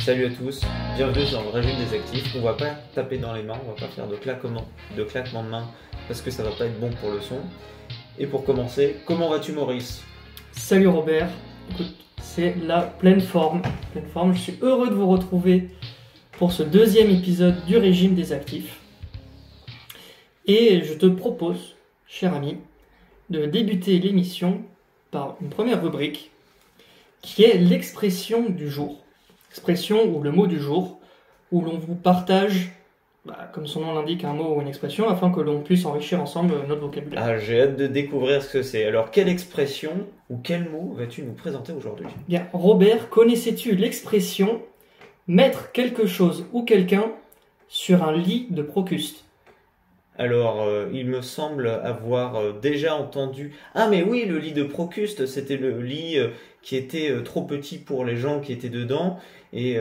Salut à tous, bienvenue dans le régime des actifs. On va pas taper dans les mains, on va pas faire de claquement de mains parce que ça va pas être bon pour le son. Et pour commencer, comment vas-tu Maurice? Salut Robert, écoute, c'est la pleine forme. Je suis heureux de vous retrouver pour ce deuxième épisode du régime des actifs. Et je te propose, cher ami, de débuter l'émission par une première rubrique qui est l'expression du jour. Expression ou le mot du jour, où l'on vous partage, comme son nom l'indique, un mot ou une expression, afin que l'on puisse enrichir ensemble notre vocabulaire. Ah, j'ai hâte de découvrir ce que c'est. Alors, quelle expression ou quel mot vas-tu nous présenter aujourd'hui? Bien, Robert, connaissais-tu l'expression « mettre quelque chose ou quelqu'un sur un lit de Procuste » ? Alors, il me semble avoir déjà entendu... Ah mais oui, le lit de Procuste, c'était le lit qui était trop petit pour les gens qui étaient dedans. Et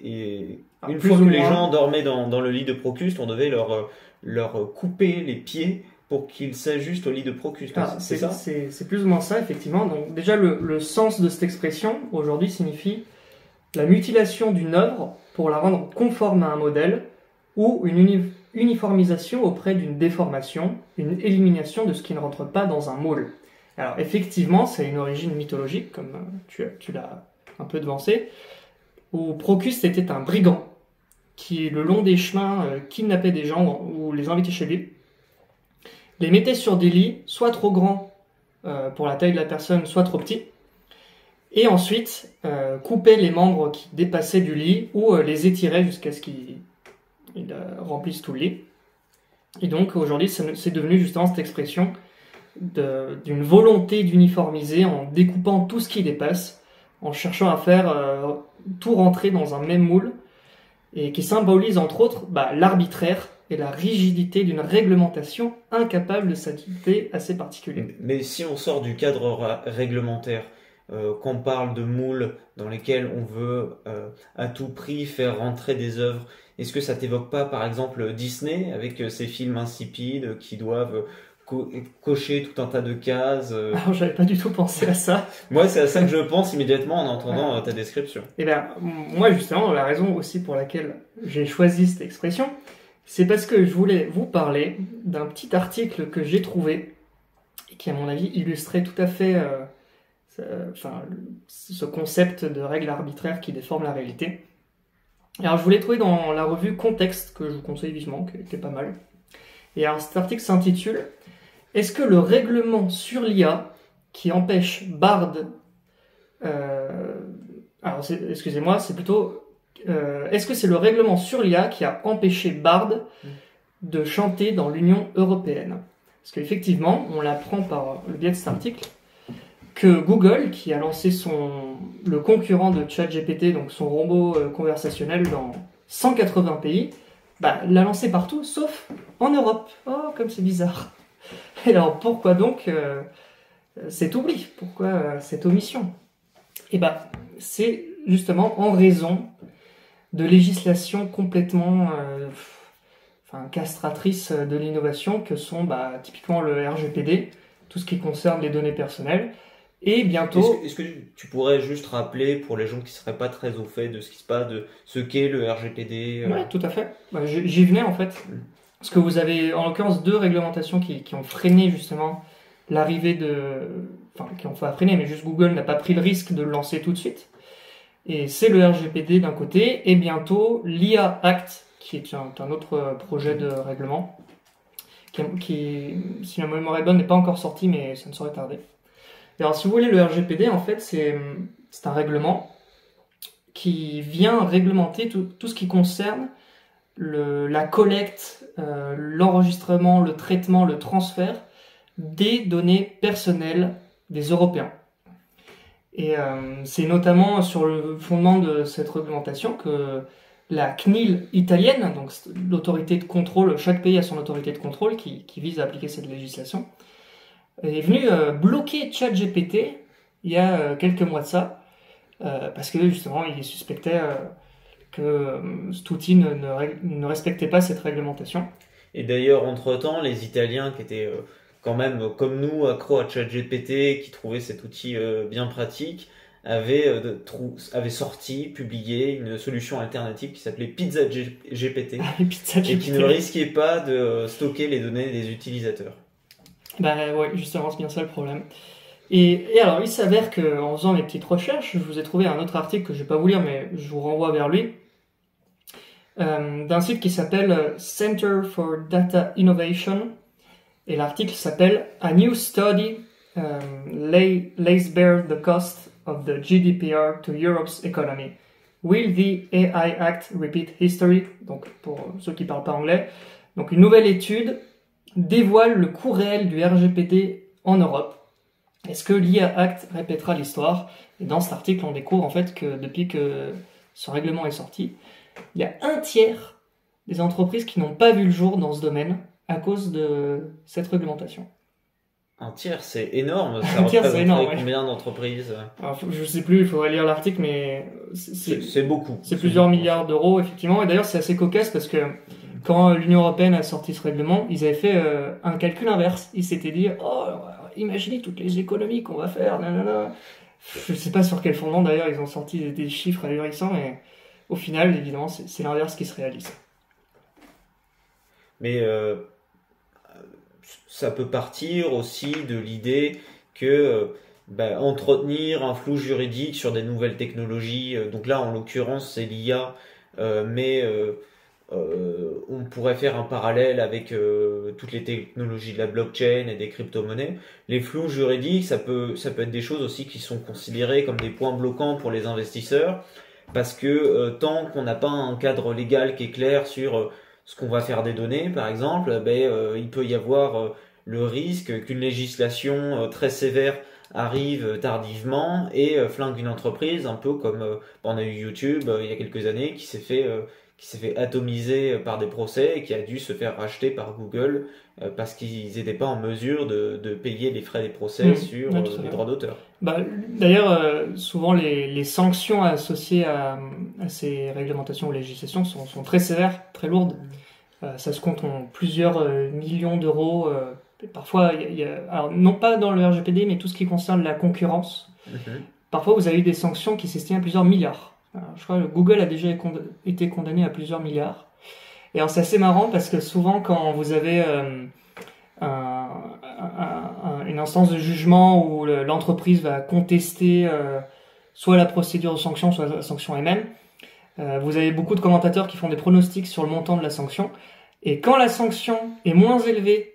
une fois que les gens dormaient dans le lit de Procuste, on devait leur couper les pieds pour qu'ils s'ajustent au lit de Procuste. C'est ça ? C'est plus ou moins ça, effectivement. Donc déjà, le sens de cette expression, aujourd'hui, signifie la mutilation d'une œuvre pour la rendre conforme à un modèle ou une uniformisation auprès d'une déformation, une élimination de ce qui ne rentre pas dans un moule. Alors effectivement, c'est une origine mythologique, comme tu l'as un peu devancé, où Procuste était un brigand qui, le long des chemins, kidnappait des gens ou les invitait chez lui, les mettait sur des lits, soit trop grands pour la taille de la personne, soit trop petits, et ensuite coupait les membres qui dépassaient du lit ou les étirait jusqu'à ce qu'ils remplissent tout le lit. Et donc aujourd'hui, c'est devenu justement cette expression d'une volonté d'uniformiser en découpant tout ce qui dépasse, en cherchant à faire tout rentrer dans un même moule, et qui symbolise entre autres l'arbitraire et la rigidité d'une réglementation incapable de s'adapter à ces particuliers. Mais si on sort du cadre réglementaire, qu'on parle de moules dans lesquels on veut à tout prix faire rentrer des œuvres, est-ce que ça t'évoque pas par exemple Disney avec ses films insipides qui doivent cocher tout un tas de cases Alors j'avais pas du tout pensé à ça. Moi c'est à ça que je pense immédiatement en entendant ta description. Et bien moi justement la raison aussi pour laquelle j'ai choisi cette expression, c'est parce que je voulais vous parler d'un petit article que j'ai trouvé et qui à mon avis illustrait tout à fait ce concept de règle arbitraire qui déforme la réalité. Alors je voulais trouver dans la revue Contexte, que je vous conseille vivement, qui était pas mal. Et alors cet article s'intitule « Est-ce que le règlement sur l'IA qui empêche Bard... excusez-moi, c'est plutôt... est-ce que c'est le règlement sur l'IA qui a empêché Bard de chanter dans l'Union européenne ?» Parce qu'effectivement, on l'apprend par le biais de cet article, que Google, qui a lancé le concurrent de ChatGPT, donc son robot conversationnel dans 180 pays, l'a lancé partout, sauf en Europe. Oh, comme c'est bizarre. Et alors, pourquoi donc cet oubli? Pourquoi cette omission? C'est justement en raison de législations complètement castratrices de l'innovation que sont typiquement le RGPD, tout ce qui concerne les données personnelles. Et bientôt... Est-ce que tu pourrais juste rappeler pour les gens qui ne seraient pas très au fait de ce qui se passe, de ce qu'est le RGPD Oui, tout à fait. J'y venais en fait. Parce que vous avez en l'occurrence deux réglementations qui ont freiné justement l'arrivée qui ont pas freiné, mais juste Google n'a pas pris le risque de le lancer tout de suite. Et c'est le RGPD d'un côté, et bientôt l'IA Act, qui est un autre projet de règlement, qui si la mémoire est bonne, n'est pas encore sorti, mais ça ne saurait tarder. Alors, si vous voulez, le RGPD, en fait, c'est un règlement qui vient réglementer tout ce qui concerne la collecte, l'enregistrement, le traitement, le transfert des données personnelles des Européens. Et c'est notamment sur le fondement de cette réglementation que la CNIL italienne, donc l'autorité de contrôle, chaque pays a son autorité de contrôle qui vise à appliquer cette législation, est venu bloquer ChatGPT il y a quelques mois de ça, parce que justement il suspectait que cet outil ne respectait pas cette réglementation. Et d'ailleurs, entre-temps, les Italiens qui étaient quand même, comme nous, accros à ChatGPT, qui trouvaient cet outil bien pratique, avait sorti, publié une solution alternative qui s'appelait Pizza GPT Pizza et qui ne risquait pas de stocker les données des utilisateurs. Bah ouais, justement, c'est bien ça le problème. Et alors, il s'avère qu'en faisant mes petites recherches, je vous ai trouvé un autre article que je vais pas vous lire, mais je vous renvoie vers lui, d'un site qui s'appelle Center for Data Innovation. Et l'article s'appelle A New Study lays bare the cost of the GDPR to Europe's economy. Will the AI Act repeat history? Donc, pour ceux qui parlent pas anglais. Donc, une nouvelle étude dévoile le coût réel du RGPD en Europe. Est-ce que l'IA Act répétera l'histoire? Et dans cet article, on découvre en fait que depuis que ce règlement est sorti, il y a un tiers des entreprises qui n'ont pas vu le jour dans ce domaine à cause de cette réglementation. Un tiers, c'est énorme. Ça représente combien d'entreprises? Alors, je sais plus, il faudrait lire l'article, mais c'est beaucoup. C'est plusieurs milliards d'euros, effectivement. Et d'ailleurs, c'est assez cocasse parce que quand l'Union européenne a sorti ce règlement, ils avaient fait un calcul inverse. Ils s'étaient dit, oh, imaginez toutes les économies qu'on va faire, nanana. Je sais pas sur quel fondement d'ailleurs ils ont sorti des chiffres ahurissants, mais au final, évidemment, c'est l'inverse qui se réalise. Mais ça peut partir aussi de l'idée que entretenir un flou juridique sur des nouvelles technologies, donc là en l'occurrence c'est l'IA, mais on pourrait faire un parallèle avec toutes les technologies de la blockchain et des crypto-monnaies. Les flous juridiques, ça peut être des choses aussi qui sont considérées comme des points bloquants pour les investisseurs, parce que tant qu'on n'a pas un cadre légal qui est clair sur ce qu'on va faire des données, par exemple, il peut y avoir le risque qu'une législation très sévère arrive tardivement et flingue une entreprise, un peu comme on a eu YouTube il y a quelques années qui s'est fait atomiser par des procès et qui a dû se faire racheter par Google parce qu'ils n'étaient pas en mesure de payer les frais des procès sur les droits d'auteur. D'ailleurs, souvent les sanctions associées à ces réglementations ou législations sont très sévères, très lourdes. Ça se compte en plusieurs millions d'euros. Parfois, alors non pas dans le RGPD, mais tout ce qui concerne la concurrence. Parfois, vous avez eu des sanctions qui s'estiment à plusieurs milliards. Alors, je crois que Google a déjà été condamné à plusieurs milliards. Et alors, c'est assez marrant parce que souvent, quand vous avez une instance de jugement où l'entreprise va contester soit la procédure de sanction, soit la sanction elle-même, vous avez beaucoup de commentateurs qui font des pronostics sur le montant de la sanction. Et quand la sanction est moins élevée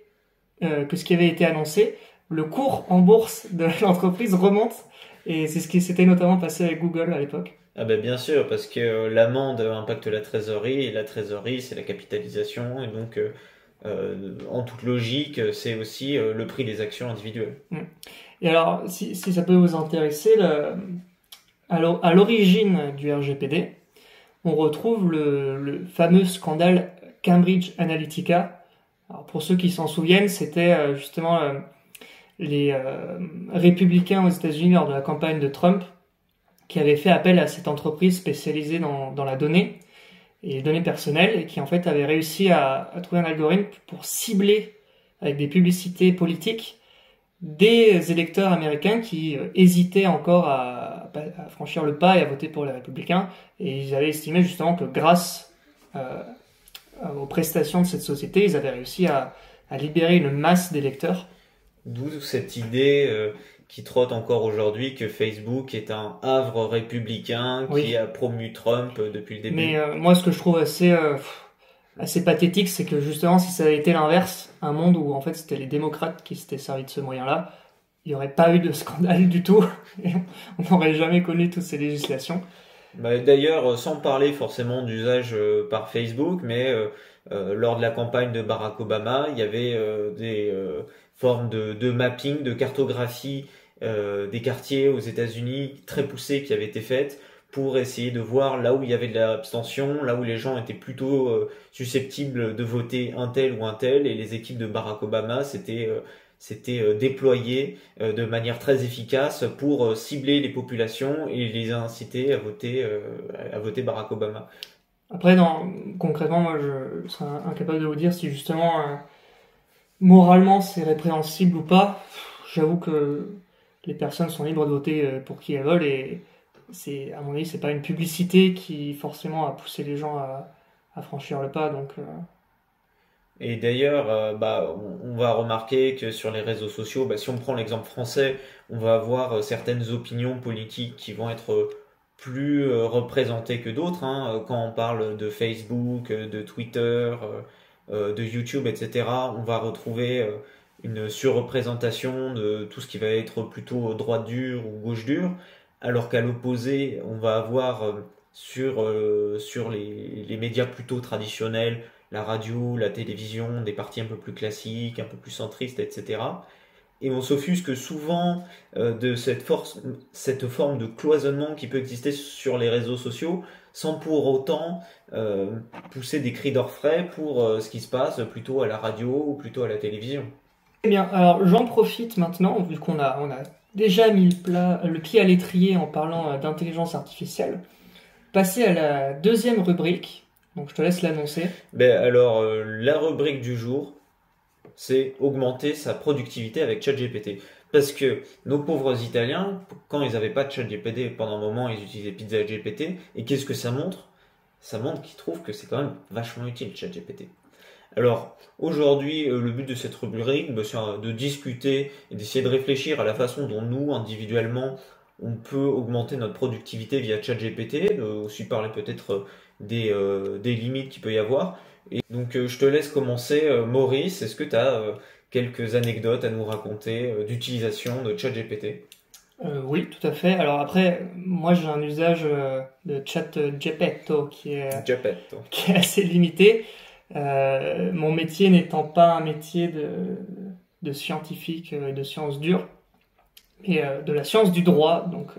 que ce qui avait été annoncé, le cours en bourse de l'entreprise remonte. Et c'est ce qui s'était notamment passé avec Google à l'époque. Ah ben bien sûr, parce que l'amende impacte la trésorerie, et la trésorerie c'est la capitalisation, et donc en toute logique c'est aussi le prix des actions individuelles. Et alors, si ça peut vous intéresser, à l'origine du RGPD, on retrouve le fameux scandale Cambridge Analytica. Alors pour ceux qui s'en souviennent, c'était justement les républicains aux États-Unis lors de la campagne de Trump qui avaient fait appel à cette entreprise spécialisée dans la donnée et les données personnelles et qui en fait avait réussi à trouver un algorithme pour cibler avec des publicités politiques des électeurs américains qui hésitaient encore à franchir le pas et à voter pour les républicains, et ils avaient estimé justement que grâce aux prestations de cette société, ils avaient réussi à libérer une masse d'électeurs. D'où cette idée qui trotte encore aujourd'hui que Facebook est un havre républicain qui a promu Trump depuis le début. Mais moi, ce que je trouve assez pathétique, c'est que justement, si ça avait été l'inverse, un monde où en fait c'était les démocrates qui s'étaient servis de ce moyen-là, il n'y aurait pas eu de scandale du tout. Et on n'aurait jamais connu toutes ces législations. D'ailleurs, sans parler forcément d'usage par Facebook, mais lors de la campagne de Barack Obama, il y avait des formes de mapping, de cartographie des quartiers aux États-Unis très poussées qui avaient été faites pour essayer de voir là où il y avait de l'abstention, là où les gens étaient plutôt susceptibles de voter un tel ou un tel, et les équipes de Barack Obama s'étaient déployées de manière très efficace pour cibler les populations et les inciter à voter Barack Obama. Après, concrètement, moi je serais incapable de vous dire si justement moralement c'est répréhensible ou pas. J'avoue que les personnes sont libres de voter pour qui elles veulent et à mon avis, c'est pas une publicité qui forcément a poussé les gens à franchir le pas. Donc, Et d'ailleurs, on va remarquer que sur les réseaux sociaux, si on prend l'exemple français, on va avoir certaines opinions politiques qui vont être plus représentées que d'autres, hein. Quand on parle de Facebook, de Twitter, de YouTube, etc., on va retrouver une surreprésentation de tout ce qui va être plutôt droite dure ou gauche dure, alors qu'à l'opposé, on va avoir sur les médias plutôt traditionnels, la radio, la télévision, des partis un peu plus classiques, un peu plus centristes, etc. Et on s'offusque souvent de cette forme de cloisonnement qui peut exister sur les réseaux sociaux, sans pour autant pousser des cris d'orfraie pour ce qui se passe plutôt à la radio ou plutôt à la télévision. eh bien, alors j'en profite maintenant, vu qu'on on a déjà mis le pied à l'étrier en parlant d'intelligence artificielle, passer à la deuxième rubrique. Donc je te laisse l'annoncer. Alors, la rubrique du jour, c'est augmenter sa productivité avec ChatGPT. Parce que nos pauvres Italiens, quand ils n'avaient pas de ChatGPT, pendant un moment, ils utilisaient PizzaGPT. Et qu'est-ce que ça montre? Ça montre qu'ils trouvent que c'est quand même vachement utile, ChatGPT. Alors, aujourd'hui, le but de cette rubrique, c'est de discuter et d'essayer de réfléchir à la façon dont nous, individuellement, on peut augmenter notre productivité via ChatGPT, aussi parler peut-être des limites qu'il peut y avoir. Et donc je te laisse commencer, Maurice. Est-ce que tu as quelques anecdotes à nous raconter d'utilisation de ChatGPT? Oui, tout à fait. Alors après, moi j'ai un usage de ChatGPT Geppetto. qui est assez limité. Mon métier n'étant pas un métier de scientifique et de sciences dures, mais de la science du droit. Donc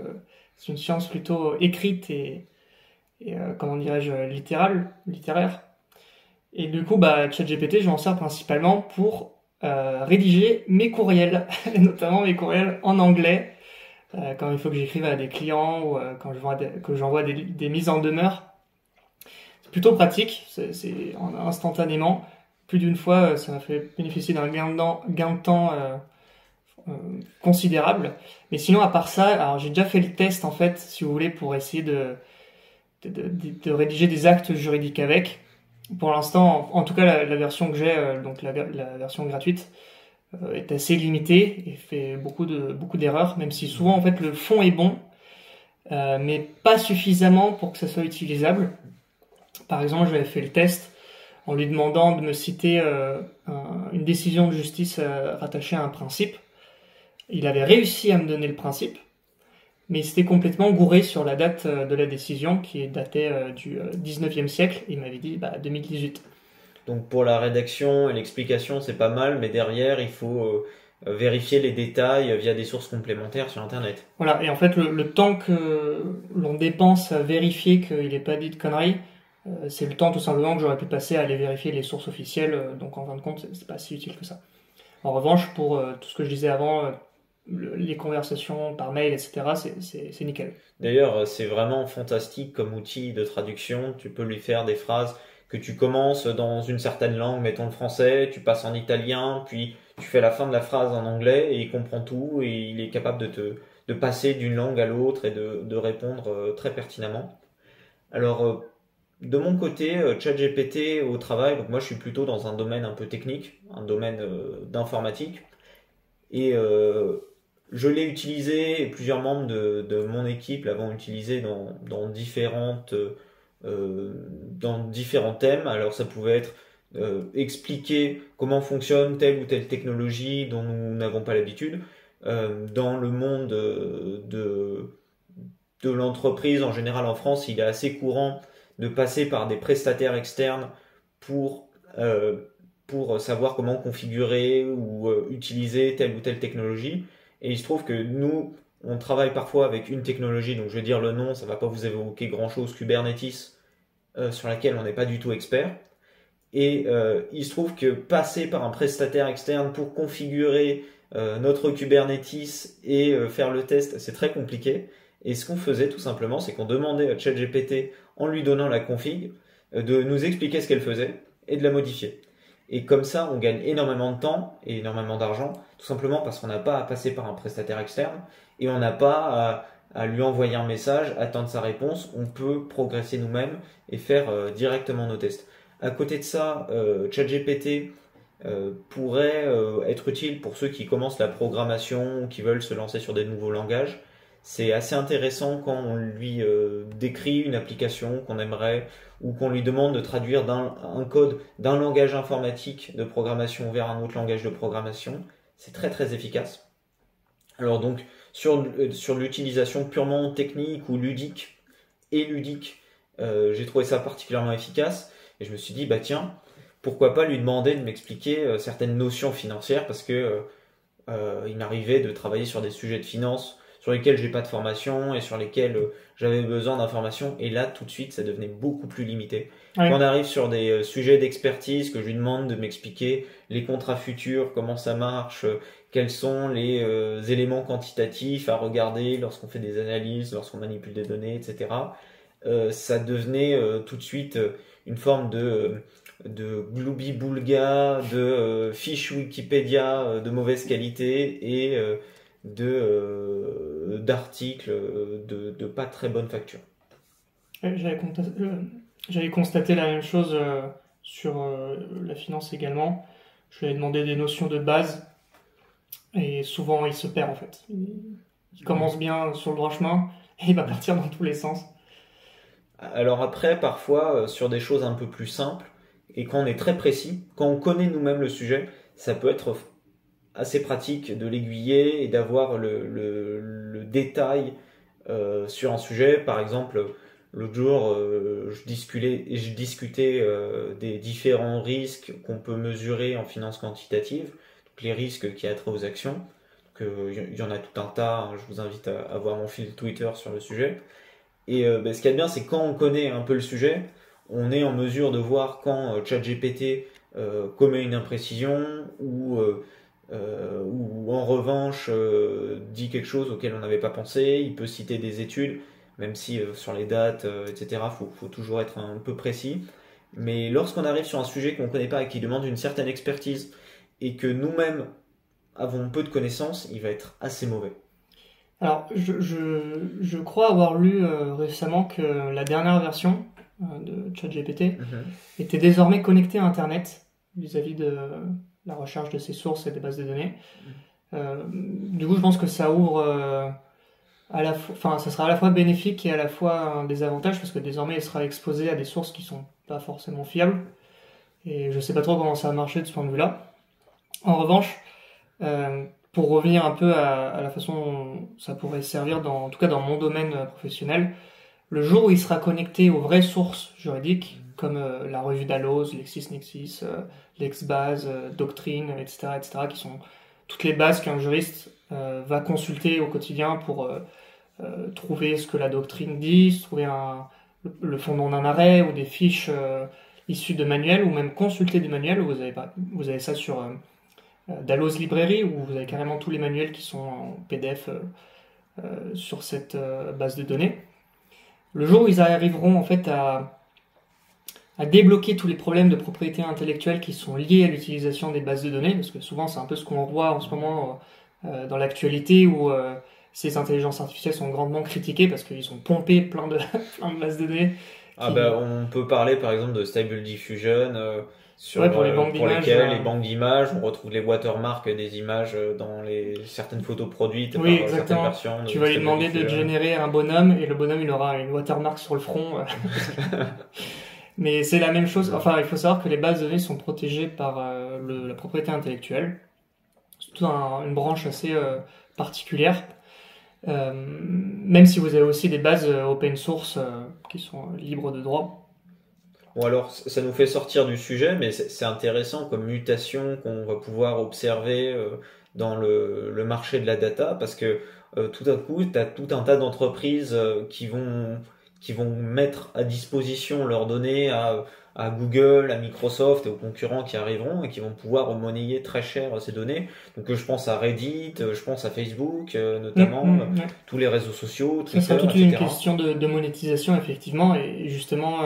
c'est une science plutôt écrite et comment dirais-je, littéraire. Et du coup, ChatGPT, je m'en sers principalement pour rédiger mes courriels, notamment mes courriels en anglais, quand il faut que j'écrive à des clients ou quand j'envoie des mises en demeure. C'est plutôt pratique, c'est instantanément. Plus d'une fois, ça m'a fait bénéficier d'un gain de temps considérable. Mais sinon, à part ça, alors j'ai déjà fait le test en fait, si vous voulez, pour essayer de rédiger des actes juridiques avec. Pour l'instant, en tout cas, la version que j'ai, donc la version gratuite, est assez limitée et fait beaucoup d'erreurs, même si souvent en fait le fond est bon, mais pas suffisamment pour que ça soit utilisable. Par exemple, j'avais fait le test en lui demandant de me citer une décision de justice rattachée à un principe. Il avait réussi à me donner le principe, mais c'était complètement gouré sur la date de la décision qui est datée du 19e siècle. Il m'avait dit 2018. Donc pour la rédaction et l'explication, c'est pas mal, mais derrière, il faut vérifier les détails via des sources complémentaires sur Internet. Voilà, et en fait, le temps que l'on dépense à vérifier qu'il n'ait pas dit de conneries, c'est le temps tout simplement que j'aurais pu passer à aller vérifier les sources officielles. Donc en fin de compte, c'est pas si utile que ça. En revanche, pour tout ce que je disais avant, les conversations par mail, etc., c'est nickel. D'ailleurs, c'est vraiment fantastique comme outil de traduction. Tu peux lui faire des phrases que tu commences dans une certaine langue, mettons le français, tu passes en italien, puis tu fais la fin de la phrase en anglais et il comprend tout et il est capable de passer d'une langue à l'autre et de répondre très pertinemment. Alors, de mon côté, ChatGPT au travail, donc moi je suis plutôt dans un domaine un peu technique, un domaine d'informatique. Et je l'ai utilisé, et plusieurs membres de mon équipe l'avont utilisé dans différents thèmes. Alors ça pouvait être expliquer comment fonctionne telle ou telle technologie dont nous n'avons pas l'habitude. Dans le monde de l'entreprise, en général en France, il est assez courant de passer par des prestataires externes pour savoir comment configurer ou utiliser telle ou telle technologie. Et il se trouve que nous, on travaille parfois avec une technologie, donc je vais dire le nom, ça va pas vous évoquer grand-chose, Kubernetes, sur laquelle on n'est pas du tout expert. Et il se trouve que passer par un prestataire externe pour configurer notre Kubernetes et faire le test, c'est très compliqué. Et ce qu'on faisait tout simplement, c'est qu'on demandait à ChatGPT, en lui donnant la config, de nous expliquer ce qu'elle faisait et de la modifier. Et comme ça, on gagne énormément de temps et énormément d'argent, tout simplement parce qu'on n'a pas à passer par un prestataire externe et on n'a pas à lui envoyer un message, attendre sa réponse. On peut progresser nous-mêmes et faire directement nos tests. À côté de ça, ChatGPT pourrait être utile pour ceux qui commencent la programmation ou qui veulent se lancer sur des nouveaux langages. C'est assez intéressant quand on lui décrit une application qu'on aimerait ou qu'on lui demande de traduire un code d'un langage informatique de programmation vers un autre langage de programmation. C'est très très efficace. Alors donc sur l'utilisation purement technique ou ludique, j'ai trouvé ça particulièrement efficace et je me suis dit bah tiens, pourquoi pas lui demander de m'expliquer certaines notions financières parce que il m'arrivait de travailler sur des sujets de finance sur lesquels j'ai pas de formation et sur lesquels j'avais besoin d'informations et là tout de suite ça devenait beaucoup plus limité. Ouais. Quand on arrive sur des sujets d'expertise que je lui demande de m'expliquer les contrats futurs, comment ça marche, quels sont les éléments quantitatifs à regarder lorsqu'on fait des analyses, lorsqu'on manipule des données, etc. Ça devenait tout de suite une forme de gloubi-boulga, de fiches Wikipédia de mauvaise qualité et d'articles de pas très bonne facture. J'avais constaté la même chose sur la finance également. Je lui ai demandé des notions de base et souvent il se perd en fait. Il commence bien sur le droit chemin et il va partir dans tous les sens. Alors après, parfois, sur des choses un peu plus simples, et quand on est très précis, quand on connaît nous-mêmes le sujet, ça peut être assez pratique de l'aiguiller et d'avoir le détail sur un sujet. Par exemple, l'autre jour, je discutais des différents risques qu'on peut mesurer en finance quantitative, donc les risques qui attrait aux actions. Il y en a tout un tas, je vous invite à voir mon fil Twitter sur le sujet. Et ce qu'il y a de bien, c'est quand on connaît un peu le sujet, on est en mesure de voir quand ChatGPT commet une imprécision ou en revanche dit quelque chose auquel on n'avait pas pensé. Il peut citer des études, même si sur les dates, etc., faut toujours être un peu précis. Mais lorsqu'on arrive sur un sujet qu'on ne connaît pas et qui demande une certaine expertise et que nous-mêmes avons peu de connaissances, il va être assez mauvais. Alors, je crois avoir lu récemment que la dernière version de ChatGPT était désormais connectée à Internet vis-à-vis de la recherche de ses sources et des bases de données. Du coup, je pense que ça ouvre ça sera à la fois bénéfique et à la fois un désavantage parce que désormais, il sera exposé à des sources qui sont pas forcément fiables. Et je sais pas trop comment ça va marcher de ce point de vue-là. En revanche, pour revenir un peu à la façon dont ça pourrait servir, en tout cas dans mon domaine professionnel, le jour où il sera connecté aux vraies sources juridiques, comme la revue Dalloz, LexisNexis, LexBase, Doctrine, etc., qui sont toutes les bases qu'un juriste va consulter au quotidien pour trouver ce que la doctrine dit, trouver le fondement d'un arrêt ou des fiches issues de manuels, ou même consulter des manuels. Vous avez ça sur Dalloz Librairie, où vous avez carrément tous les manuels qui sont en PDF sur cette base de données. Le jour où ils arriveront en fait à débloquer tous les problèmes de propriété intellectuelle qui sont liés à l'utilisation des bases de données, parce que souvent c'est un peu ce qu'on voit en ce moment dans l'actualité où ces intelligences artificielles sont grandement critiquées parce qu'ils ont pompé plein de bases de données. On peut parler par exemple de Stable Diffusion pour lesquelles les banques d'images, on retrouve les watermarks des images dans certaines photos produites par certaines versions. Tu vas lui demander de générer un bonhomme et le bonhomme il aura une watermark sur le front. Mais c'est la même chose. Enfin, il faut savoir que les bases de données sont protégées par la propriété intellectuelle. C'est toute une branche assez particulière. Même si vous avez aussi des bases open source qui sont libres de droit. Bon, alors ça nous fait sortir du sujet, mais c'est intéressant comme mutation qu'on va pouvoir observer dans le marché de la data, parce que tout à coup, tu as tout un tas d'entreprises qui vont mettre à disposition leurs données à Google, à Microsoft et aux concurrents qui arriveront et qui vont pouvoir monnayer très cher ces données. Donc je pense à Reddit, je pense à Facebook notamment, tous les réseaux sociaux, Twitter, ça sera toute une question de monétisation effectivement, et justement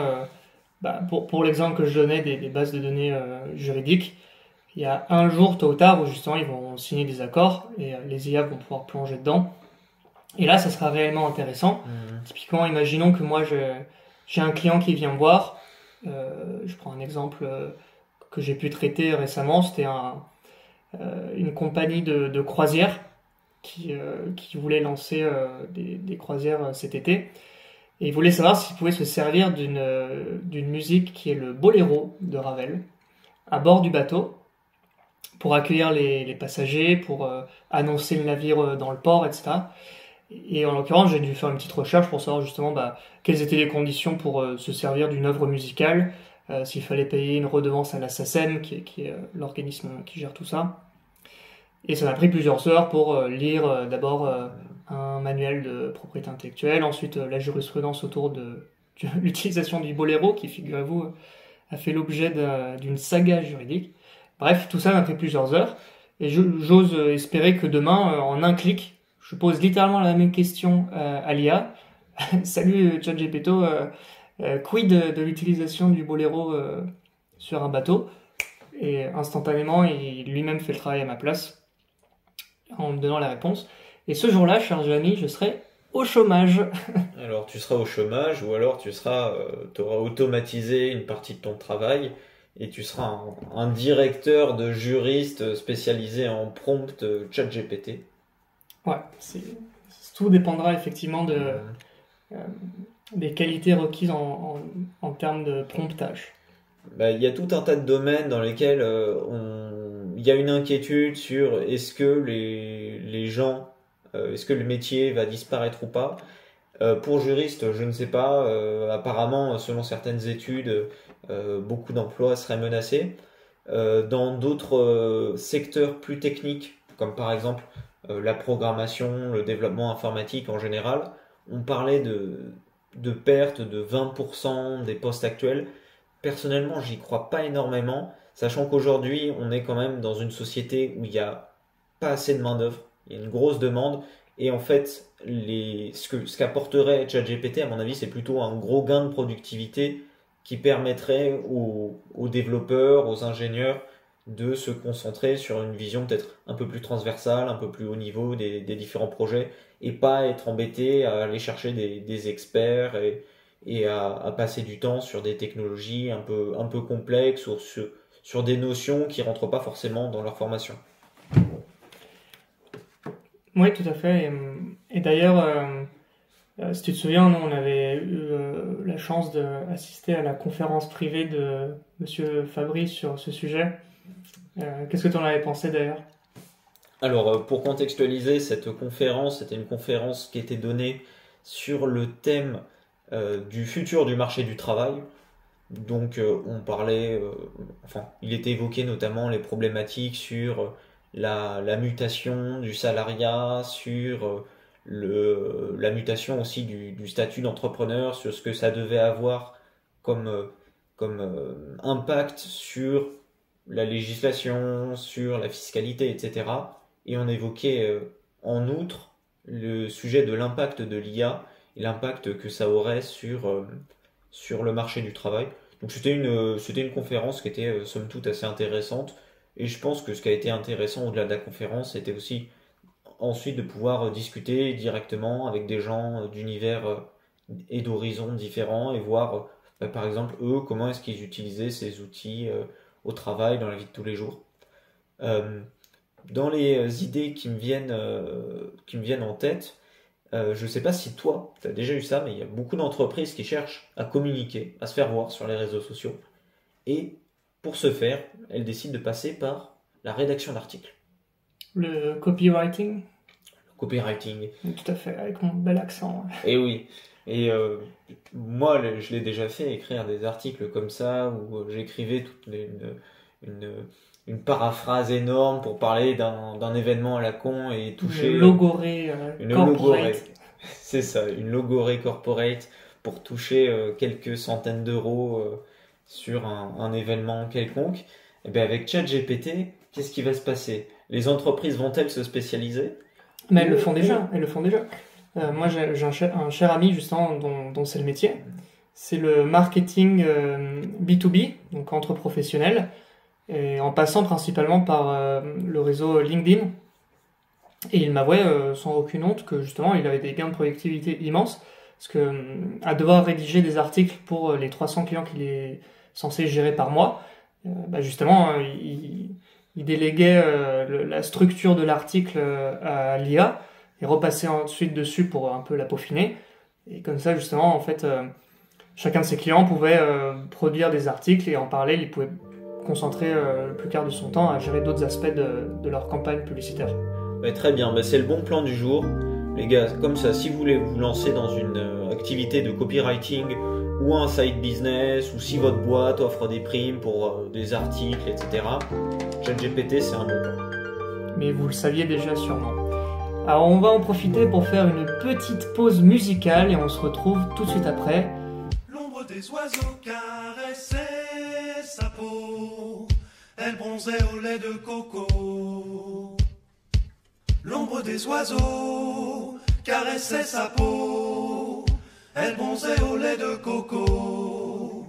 Pour l'exemple que je donnais des bases de données juridiques, il y a un jour, tôt ou tard, où justement ils vont signer des accords et les IA vont pouvoir plonger dedans. Et là, ça sera réellement intéressant. Typiquement, imaginons que moi, j'ai un client qui vient me voir. Je prends un exemple que j'ai pu traiter récemment. C'était une compagnie de croisière qui voulait lancer des croisières cet été. Et il voulait savoir s'il pouvait se servir d'une musique qui est le boléro de Ravel à bord du bateau pour accueillir les passagers, pour annoncer le navire dans le port, etc. Et en l'occurrence, j'ai dû faire une petite recherche pour savoir justement quelles étaient les conditions pour se servir d'une œuvre musicale, s'il fallait payer une redevance à la SACEM, qui est l'organisme qui gère tout ça. Et ça m'a pris plusieurs heures pour lire d'abord un manuel de propriété intellectuelle, ensuite la jurisprudence autour de l'utilisation du boléro, qui, figurez-vous, a fait l'objet d'une saga juridique. Bref, tout ça m'a pris plusieurs heures, et j'ose espérer que demain, en un clic, je pose littéralement la même question à l'IA. Salut ChatGPT, quid de l'utilisation du boléro sur un bateau? Et instantanément, il lui-même fait le travail à ma place en me donnant la réponse. Et ce jour-là, cher ami, je serai au chômage. Alors tu seras au chômage ou alors tu auras automatisé une partie de ton travail et tu seras un directeur de juriste spécialisé en prompt ChatGPT. Ouais, tout dépendra effectivement des qualités requises en termes de promptage. Il y a tout un tas de domaines dans lesquels il y a une inquiétude sur est-ce que les gens, est-ce que le métier va disparaître ou pas. Pour juriste, je ne sais pas. Apparemment, selon certaines études, beaucoup d'emplois seraient menacés. Dans d'autres secteurs plus techniques, comme par exemple la programmation, le développement informatique en général, on parlait de pertes de 20% des postes actuels. Personnellement, j'y crois pas énormément, sachant qu'aujourd'hui, on est quand même dans une société où il n'y a pas assez de main-d'œuvre, il y a une grosse demande, et en fait, ce qu'apporterait ChatGPT, à mon avis, c'est plutôt un gros gain de productivité qui permettrait aux développeurs, aux ingénieurs, de se concentrer sur une vision peut-être un peu plus transversale, un peu plus haut niveau des différents projets, et pas être embêté à aller chercher des experts et à passer du temps sur des technologies un peu complexes ou sur des notions qui rentrent pas forcément dans leur formation. Oui, tout à fait. Et d'ailleurs, si tu te souviens, nous, on avait eu la chance d'assister à la conférence privée de Monsieur Fabry sur ce sujet. Qu'est-ce que tu en avais pensé d'ailleurs? Alors, pour contextualiser, cette conférence, c'était une conférence qui était donnée sur le thème du futur du marché du travail. Donc on parlait, il était évoqué notamment les problématiques sur la mutation du salariat, sur la mutation aussi du statut d'entrepreneur, sur ce que ça devait avoir comme impact sur la législation, sur la fiscalité, etc. Et on évoquait en outre le sujet de l'impact de l'IA et l'impact que ça aurait sur le marché du travail. Donc c'était une conférence qui était somme toute assez intéressante, et je pense que ce qui a été intéressant au-delà de la conférence, c'était aussi ensuite de pouvoir discuter directement avec des gens d'univers et d'horizons différents et voir par exemple eux comment est-ce qu'ils utilisaient ces outils au travail, dans la vie de tous les jours. Dans les idées qui me viennent en tête, je ne sais pas si toi, tu as déjà eu ça, mais il y a beaucoup d'entreprises qui cherchent à communiquer, à se faire voir sur les réseaux sociaux. Et pour ce faire, elles décident de passer par la rédaction d'articles. Le copywriting? Le copywriting. Tout à fait, avec mon bel accent. Et oui. Et moi, je l'ai déjà fait, écrire des articles comme ça, où j'écrivais une paraphrase énorme pour parler d'un événement à la con et toucher une logorée corporate. C'est ça, une logorée corporate pour toucher quelques centaines d'euros sur un événement quelconque. Et bien avec ChatGPT, qu'est-ce qui va se passer? Les entreprises vont-elles se spécialiser? Mais elles le font déjà. Moi, j'ai un cher ami justement dont c'est le métier. c'est le marketing B2B, donc entre professionnels, et en passant principalement par le réseau LinkedIn. Et il m'avouait sans aucune honte que justement il avait des gains de productivité immenses, parce que à devoir rédiger des articles pour les 300 clients qu'il est censé gérer par mois, justement il déléguait la structure de l'article à l'IA et repassait ensuite dessus pour un peu la peaufiner. Et comme ça justement en fait chacun de ses clients pouvait produire des articles et en parallèle il pouvait concentrer le plus quart de son temps à gérer d'autres aspects de leur campagne publicitaire. Très bien, c'est le bon plan du jour. Les gars, comme ça, si vous voulez vous lancer dans une activité de copywriting ou un side business, ou si votre boîte offre des primes pour des articles, etc., ChatGPT, c'est un bon plan. Mais vous le saviez déjà sûrement. Alors on va en profiter pour faire une petite pause musicale et on se retrouve tout de suite après. L'ombre des oiseaux caressait sa peau, elle bronzait au lait de coco. L'ombre des oiseaux caressait sa peau, elle bronzait au lait de coco.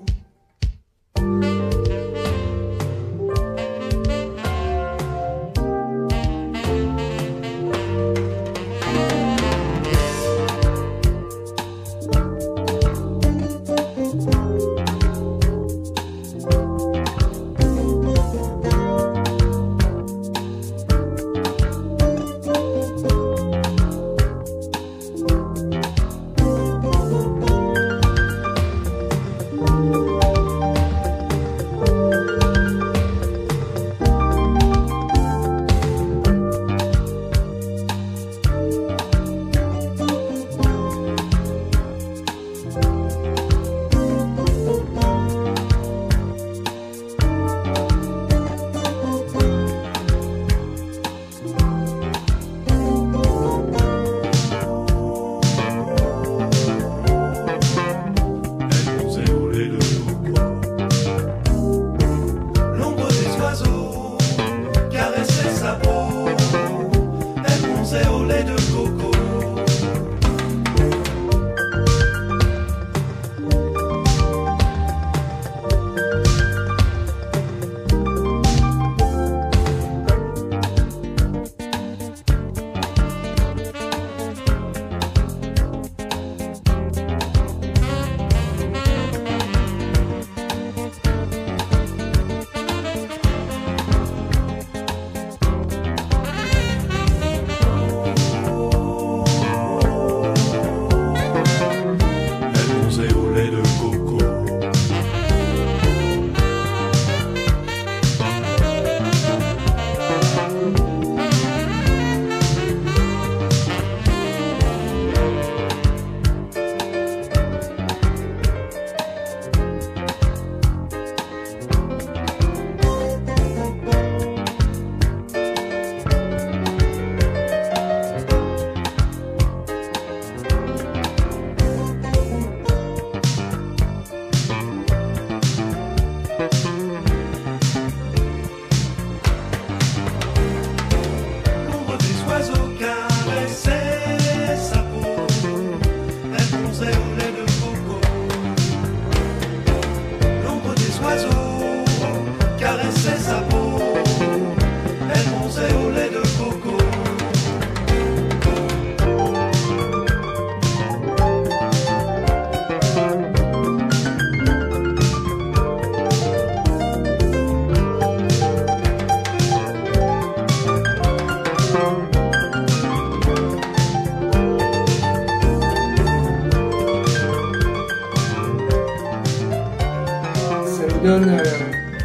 donne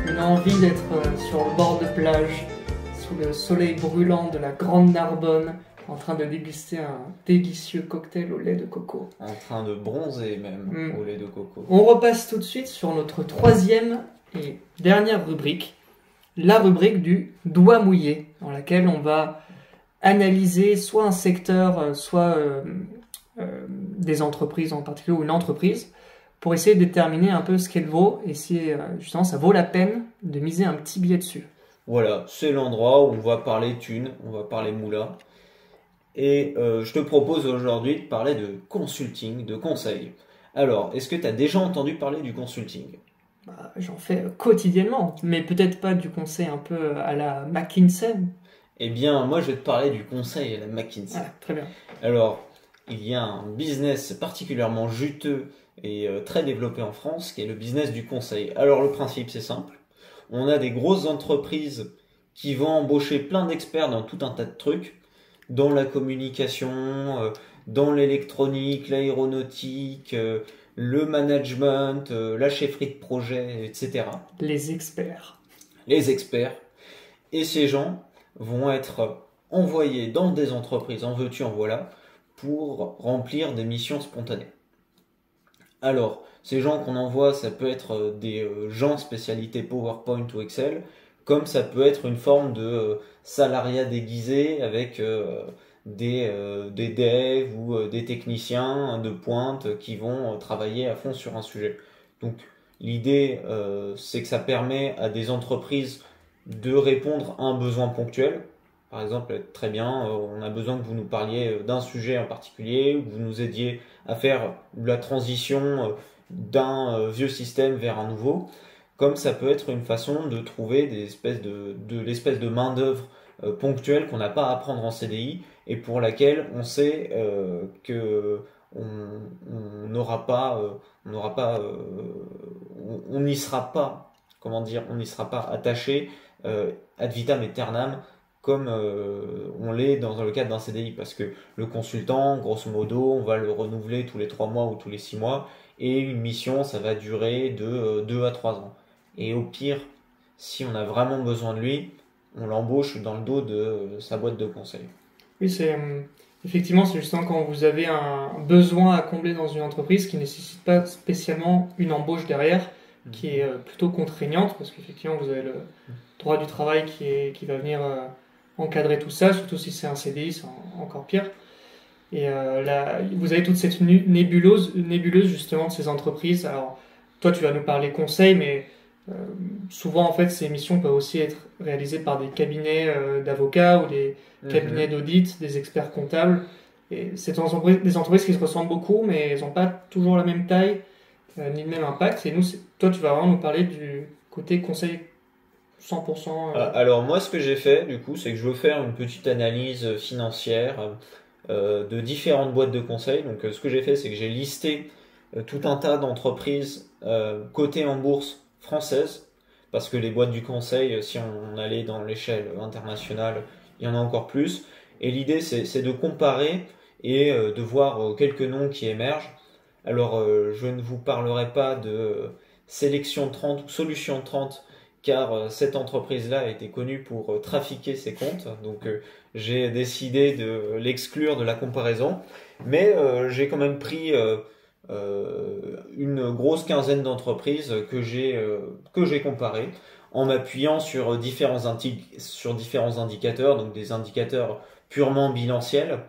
une envie d'être sur le bord de plage, sous le soleil brûlant de la Grande Narbonne, en train de déguster un délicieux cocktail au lait de coco. En train de bronzer même au lait de coco. On repasse tout de suite sur notre troisième et dernière rubrique, la rubrique du doigt mouillé, dans laquelle on va analyser soit un secteur, soit des entreprises en particulier, ou une entreprise, pour essayer de déterminer un peu ce qu'elle vaut et si justement ça vaut la peine de miser un petit billet dessus. Voilà, c'est l'endroit où on va parler thunes, on va parler moula. Et je te propose aujourd'hui de parler de consulting, de conseils. Alors, est-ce que tu as déjà entendu parler du consulting? Bah, j'en fais quotidiennement, mais peut-être pas du conseil un peu à la McKinsey. Eh bien, moi, je vais te parler du conseil à la McKinsey. Ah, très bien. Alors, il y a un business particulièrement juteux et très développé en France, qui est le business du conseil. Alors, le principe, c'est simple. On a des grosses entreprises qui vont embaucher plein d'experts dans tout un tas de trucs, dans la communication, dans l'électronique, l'aéronautique, le management, la chefferie de projet, etc. Les experts. Les experts. Et ces gens vont être envoyés dans des entreprises, en veux-tu, en voilà, pour remplir des missions spontanées. Alors, ces gens qu'on envoie, ça peut être des gens spécialité PowerPoint ou Excel, comme ça peut être une forme de salariat déguisé avec des devs ou des techniciens de pointe qui vont travailler à fond sur un sujet. Donc, l'idée, c'est que ça permet à des entreprises de répondre à un besoin ponctuel. Par exemple, très bien, on a besoin que vous nous parliez d'un sujet en particulier, ou que vous nous aidiez à faire la transition d'un vieux système vers un nouveau. Comme ça peut être une façon de trouver l'espèce de main-d'œuvre ponctuelle qu'on n'a pas à prendre en CDI et pour laquelle on sait que on n'aura pas, on n'y sera pas, comment dire, on n'y sera pas attaché ad vitam aeternam comme on l'est dans le cadre d'un CDI, parce que le consultant, grosso modo, on va le renouveler tous les 3 mois ou tous les 6 mois, et une mission, ça va durer de 2 à 3 ans. Et au pire, si on a vraiment besoin de lui, on l'embauche dans le dos de sa boîte de conseil. Oui, effectivement, c'est justement quand vous avez un besoin à combler dans une entreprise qui ne nécessite pas spécialement une embauche derrière, qui est plutôt contraignante, parce qu'effectivement, vous avez le droit du travail qui va venir encadrer tout ça, surtout si c'est un CDI, c'est encore pire. Et là, vous avez toute cette nébuleuse justement de ces entreprises. Alors, toi, tu vas nous parler conseil, mais souvent, en fait, ces missions peuvent aussi être réalisées par des cabinets d'avocats ou des cabinets d'audit, des experts comptables. Et c'est des entreprises qui se ressemblent beaucoup, mais elles n'ont pas toujours la même taille, ni le même impact. Et nous, toi, tu vas vraiment nous parler du côté conseil 100%. Alors moi, ce que j'ai fait, du coup, c'est que je veux faire une petite analyse financière de différentes boîtes de conseil. Donc ce que j'ai fait, c'est que j'ai listé tout un tas d'entreprises cotées en bourse françaises, parce que les boîtes du conseil, si on allait dans l'échelle internationale, il y en a encore plus. Et l'idée, c'est de comparer et de voir quelques noms qui émergent. Alors, je ne vous parlerai pas de Sélection 30 ou Solution 30, car cette entreprise-là a été connue pour trafiquer ses comptes. Donc, j'ai décidé de l'exclure de la comparaison. Mais j'ai quand même pris une grosse quinzaine d'entreprises que j'ai comparées en m'appuyant sur différents indicateurs, donc des indicateurs purement bilanciels,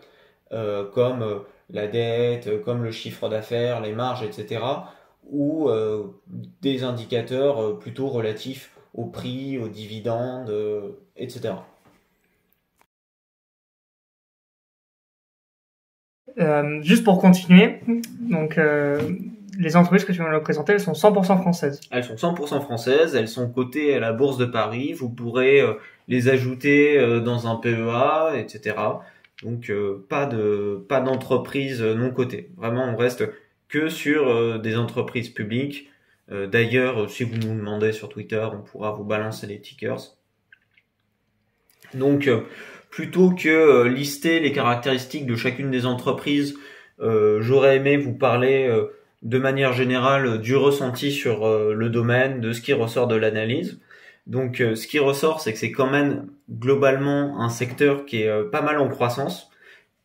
comme la dette, comme le chiffre d'affaires, les marges, etc., ou des indicateurs plutôt relatifs au prix, aux dividendes, etc. Juste pour continuer, donc les entreprises que tu viens de présenter, elles sont 100% françaises. Elles sont 100% françaises, elles sont cotées à la Bourse de Paris, vous pourrez les ajouter dans un PEA, etc. Donc pas d'entreprise non cotée. Vraiment, on reste que sur des entreprises publiques. D'ailleurs, si vous nous demandez sur Twitter, on pourra vous balancer les tickers. Donc plutôt que lister les caractéristiques de chacune des entreprises, j'aurais aimé vous parler de manière générale du ressenti sur le domaine, de ce qui ressort de l'analyse. Donc ce qui ressort, c'est que c'est quand même globalement un secteur qui est pas mal en croissance.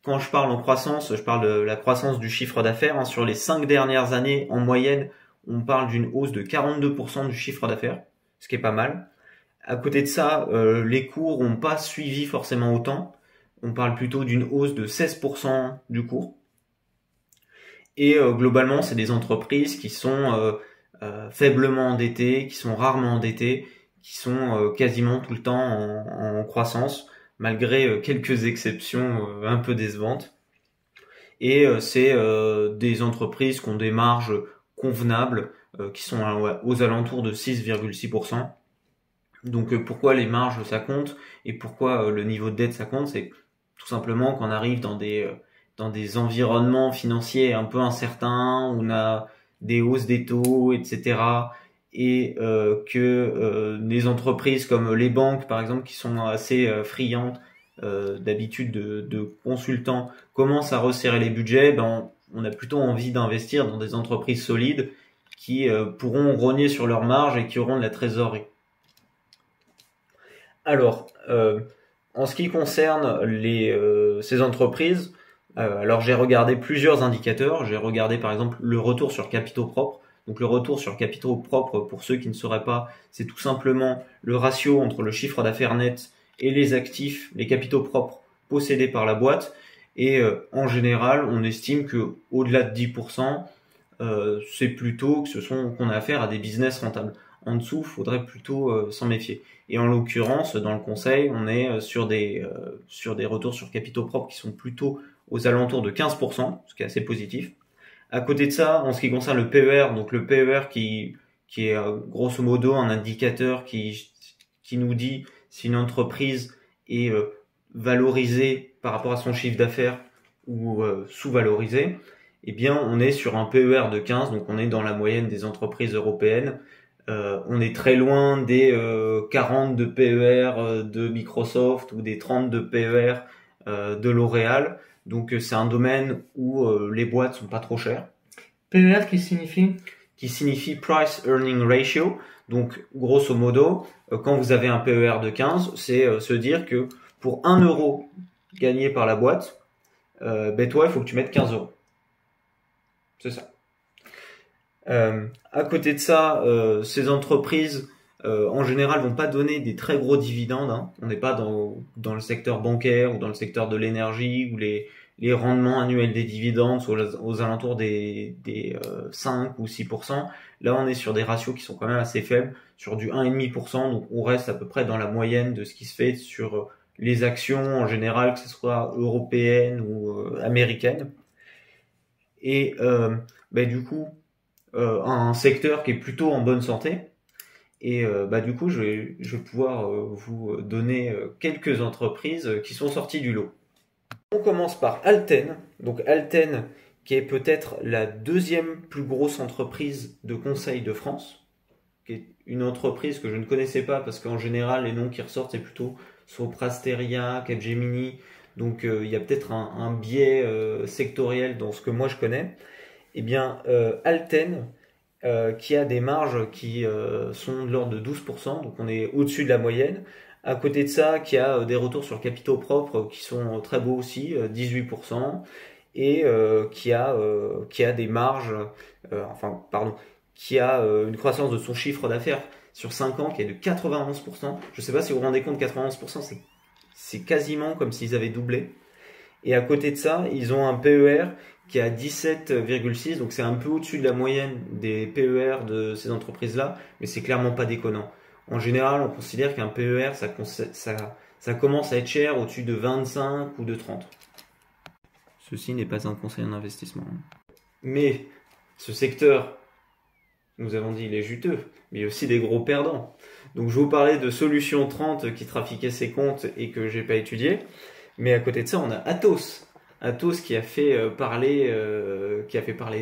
Quand je parle en croissance, je parle de la croissance du chiffre d'affaires. Sur les 5 dernières années, en moyenne, on parle d'une hausse de 42% du chiffre d'affaires, ce qui est pas mal. À côté de ça, les cours n'ont pas suivi forcément autant. On parle plutôt d'une hausse de 16% du cours. Et globalement, c'est des entreprises qui sont faiblement endettées, qui sont rarement endettées, qui sont quasiment tout le temps en croissance, malgré quelques exceptions un peu décevantes. et c'est des entreprises qui ont des marges convenables, qui sont aux alentours de 6,6%. Donc pourquoi les marges ça compte et pourquoi le niveau de dette ça compte, c'est tout simplement qu'on arrive dans des environnements financiers un peu incertains, où on a des hausses des taux, etc. Et que des entreprises comme les banques, par exemple, qui sont assez friandes d'habitude de consultants, commencent à resserrer les budgets, ben on a plutôt envie d'investir dans des entreprises solides qui pourront rogner sur leurs marges et qui auront de la trésorerie. Alors, en ce qui concerne ces entreprises, alors j'ai regardé plusieurs indicateurs. J'ai regardé par exemple le retour sur capitaux propres. Donc le retour sur capitaux propres, pour ceux qui ne sauraient pas, c'est tout simplement le ratio entre le chiffre d'affaires net et les actifs, les capitaux propres possédés par la boîte. Et en général, on estime que au-delà de 10%, c'est plutôt qu'on a affaire à des business rentables. En dessous, il faudrait plutôt s'en méfier. Et en l'occurrence, dans le conseil, on est sur des retours sur capitaux propres qui sont plutôt aux alentours de 15%, ce qui est assez positif. À côté de ça, en ce qui concerne le PER, donc le PER qui est grosso modo un indicateur qui nous dit si une entreprise est valorisée par rapport à son chiffre d'affaires ou sous-valorisée, eh bien on est sur un PER de 15, donc on est dans la moyenne des entreprises européennes. On est très loin des 40 de PER de Microsoft ou des 30 de PER de L'Oréal. Donc c'est un domaine où les boîtes sont pas trop chères. PER qui signifie? Qui signifie Price Earning Ratio. Donc grosso modo, quand vous avez un PER de 15, c'est se dire que pour 1 euro gagné par la boîte, toi il faut que tu mettes 15 euros. C'est ça. À côté de ça, ces entreprises en général vont pas donner des très gros dividendes, hein. On n'est pas dans le secteur bancaire ou dans le secteur de l'énergie où les rendements annuels des dividendes sont aux alentours des 5 ou 6%. Là, on est sur des ratios qui sont quand même assez faibles, sur du 1,5%. Donc, on reste à peu près dans la moyenne de ce qui se fait sur les actions en général, que ce soit européennes ou américaines. Et du coup, un secteur qui est plutôt en bonne santé. Et du coup, je vais pouvoir vous donner quelques entreprises qui sont sorties du lot. On commence par Alten. Donc Alten, qui est peut-être la deuxième plus grosse entreprise de conseil de France, qui est une entreprise que je ne connaissais pas parce qu'en général, les noms qui ressortent, c'est plutôt Soprasteria, Capgemini. Donc il y a peut-être un biais sectoriel dans ce que moi je connais. Eh bien, Alten, qui a des marges qui sont de l'ordre de 12%, donc on est au-dessus de la moyenne. À côté de ça, qui a des retours sur capitaux propres qui sont très beaux aussi, 18%, et qui a des marges, qui a une croissance de son chiffre d'affaires sur 5 ans qui est de 91%. Je ne sais pas si vous vous rendez compte, 91%, c'est quasiment comme s'ils avaient doublé. Et à côté de ça, ils ont un PER qui est à 17,6, donc c'est un peu au-dessus de la moyenne des PER de ces entreprises-là, mais c'est clairement pas déconnant. En général, on considère qu'un PER, ça commence à être cher au-dessus de 25 ou de 30. Ceci n'est pas un conseil en investissement. Mais ce secteur, nous avons dit, il est juteux, mais il y a aussi des gros perdants. Donc je vous parlais de Solution 30 qui trafiquait ses comptes et que j'ai pas étudié. Mais à côté de ça, on a Atos. Atos qui a fait parler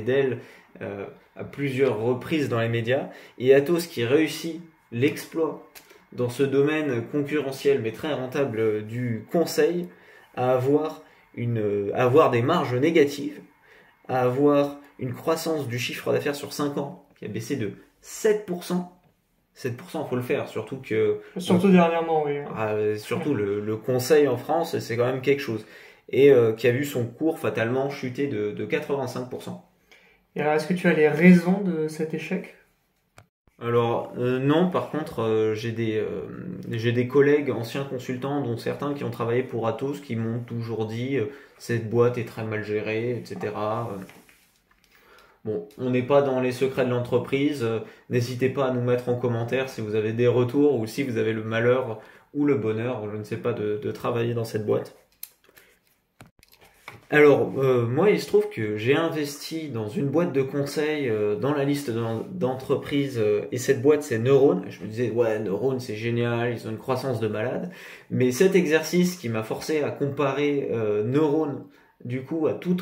d'elle à plusieurs reprises dans les médias. Et Atos qui réussit l'exploit dans ce domaine concurrentiel mais très rentable du conseil à avoir des marges négatives, à avoir une croissance du chiffre d'affaires sur 5 ans qui a baissé de 7%. 7%, faut le faire, surtout dernièrement, oui. Surtout le conseil en France, c'est quand même quelque chose. Et qui a vu son cours fatalement chuter de 85%. Et alors, est-ce que tu as les raisons de cet échec ? Alors non, par contre, j'ai des collègues anciens consultants, dont certains qui ont travaillé pour Atos, qui m'ont toujours dit cette boîte est très mal gérée, etc. Bon, on n'est pas dans les secrets de l'entreprise. N'hésitez pas à nous mettre en commentaire si vous avez des retours ou si vous avez le malheur ou le bonheur, je ne sais pas, de travailler dans cette boîte. Alors, moi, il se trouve que j'ai investi dans une boîte de conseil dans la liste d'entreprises et cette boîte, c'est Neuron. Je me disais, ouais, Neuron, c'est génial, ils ont une croissance de malade. Mais cet exercice qui m'a forcé à comparer Neuron, du coup, à tout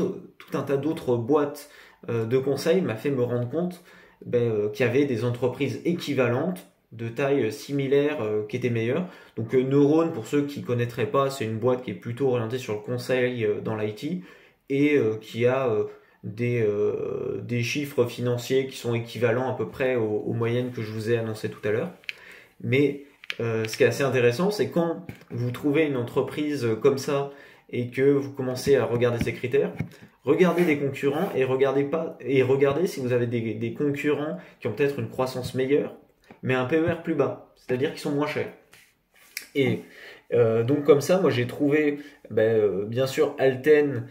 un tas d'autres boîtes de conseil, m'a fait me rendre compte qu'il y avait des entreprises équivalentes de taille similaire qui étaient meilleures. Donc Neuron, pour ceux qui ne connaîtraient pas, c'est une boîte qui est plutôt orientée sur le conseil dans l'IT et qui a des chiffres financiers qui sont équivalents à peu près aux moyennes que je vous ai annoncées tout à l'heure. Mais ce qui est assez intéressant, c'est quand vous trouvez une entreprise comme ça et que vous commencez à regarder ces critères, regardez des concurrents et regardez si vous avez des concurrents qui ont peut-être une croissance meilleure mais un PER plus bas, c'est-à-dire qu'ils sont moins chers. Et donc comme ça, moi j'ai trouvé bien sûr Alten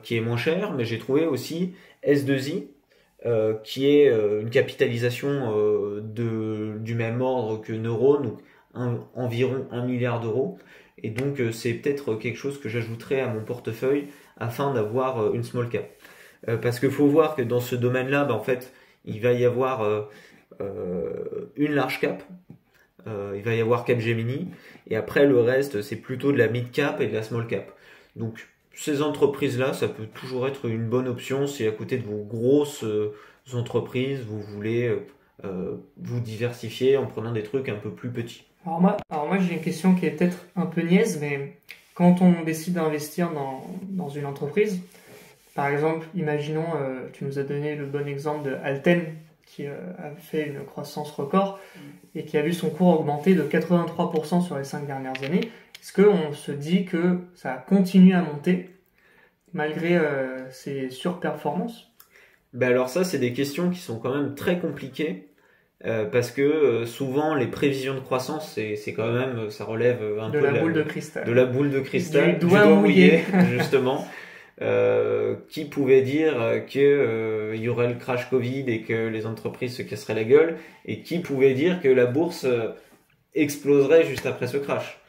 qui est moins cher, mais j'ai trouvé aussi S2I qui est une capitalisation du même ordre que Neuron, donc environ 1 milliard d'euros. Et donc c'est peut-être quelque chose que j'ajouterai à mon portefeuille afin d'avoir une small cap. Parce qu'il faut voir que dans ce domaine-là, en fait, il va y avoir une large cap, il va y avoir Capgemini, et après le reste c'est plutôt de la mid cap et de la small cap. Donc ces entreprises-là, ça peut toujours être une bonne option si à côté de vos grosses entreprises, vous voulez vous diversifier en prenant des trucs un peu plus petits. Alors moi j'ai une question qui est peut-être un peu niaise, mais quand on décide d'investir dans une entreprise, par exemple, imaginons, tu nous as donné le bon exemple de Alten, qui a fait une croissance record et qui a vu son cours augmenter de 83% sur les 5 dernières années. Est-ce qu'on se dit que ça continue à monter malgré ses surperformances ? Alors ça, c'est des questions qui sont quand même très compliquées parce que souvent les prévisions de croissance, c'est quand même, ça relève un peu de la boule de cristal. De la boule de cristal, du doigt mouillé, justement. Qui pouvait dire qu'il y aurait le crash Covid et que les entreprises se casseraient la gueule, et qui pouvait dire que la bourse exploserait juste après ce crash,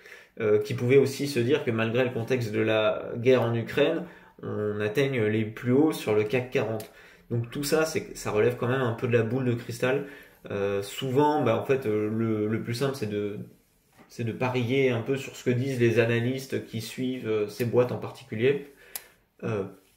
qui pouvait aussi se dire que malgré le contexte de la guerre en Ukraine, on atteigne les plus hauts sur le CAC 40. Donc tout ça, ça relève quand même un peu de la boule de cristal. Souvent, en fait, le plus simple, c'est de parier un peu sur ce que disent les analystes qui suivent ces boîtes en particulier.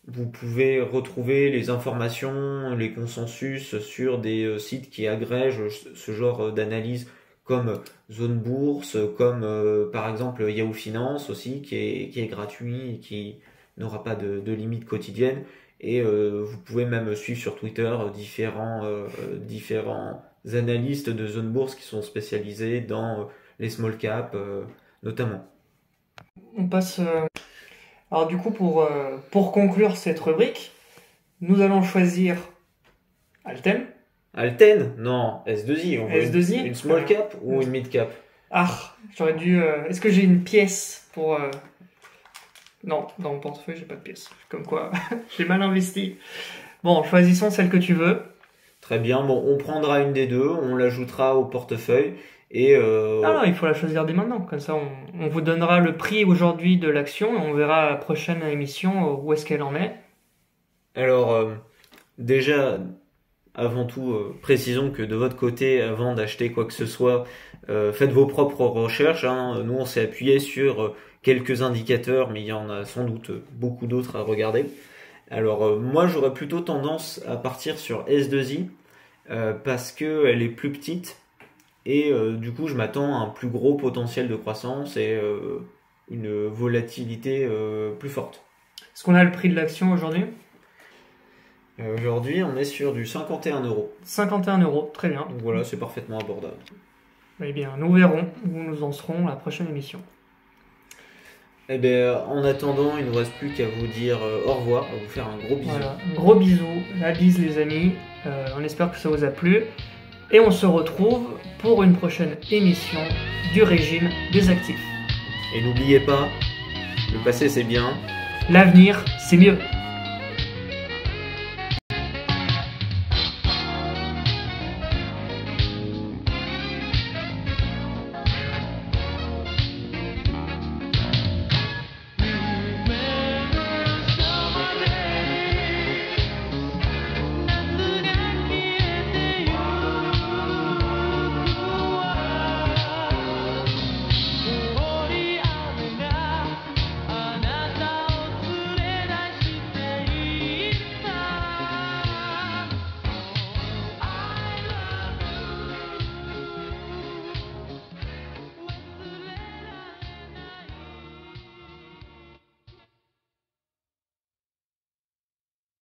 Vous pouvez retrouver les informations, les consensus sur des sites qui agrègent ce genre d'analyse comme Zone Bourse, comme par exemple Yahoo Finance aussi, qui est gratuit et qui n'aura pas de limite quotidienne. Et vous pouvez même suivre sur Twitter différents analystes de Zone Bourse qui sont spécialisés dans les small caps notamment. On passe... Alors du coup, pour conclure cette rubrique, nous allons choisir Alten. Alten ? Non, S2I. On veut S2I une small cap ou une mid cap ? J'aurais dû... Est-ce que j'ai une pièce pour... Non, dans mon portefeuille, j'ai pas de pièce. Comme quoi, j'ai mal investi. Bon, choisissons celle que tu veux. Très bien, on prendra une des deux, on l'ajoutera au portefeuille. Et non, il faut la choisir dès maintenant. Comme ça, on vous donnera le prix aujourd'hui de l'action et on verra à la prochaine émission où est-ce qu'elle en est. Alors, déjà, avant tout, précisons que de votre côté, avant d'acheter quoi que ce soit, faites vos propres recherches. Nous, on s'est appuyé sur quelques indicateurs, mais il y en a sans doute beaucoup d'autres à regarder. Alors, moi, j'aurais plutôt tendance à partir sur S2I parce qu'elle est plus petite. Et du coup, je m'attends à un plus gros potentiel de croissance et une volatilité plus forte. Est-ce qu'on a le prix de l'action aujourd'hui ? Aujourd'hui, on est sur du 51 €. 51 €, très bien. Donc voilà, c'est parfaitement abordable. Eh bien, nous verrons où nous en serons à la prochaine émission. Eh bien, en attendant, il ne nous reste plus qu'à vous dire au revoir, à vous faire un gros bisou. Voilà, gros bisous, la bise les amis. On espère que ça vous a plu. Et on se retrouve pour une prochaine émission du régime des actifs. Et n'oubliez pas, le passé c'est bien. L'avenir, c'est mieux.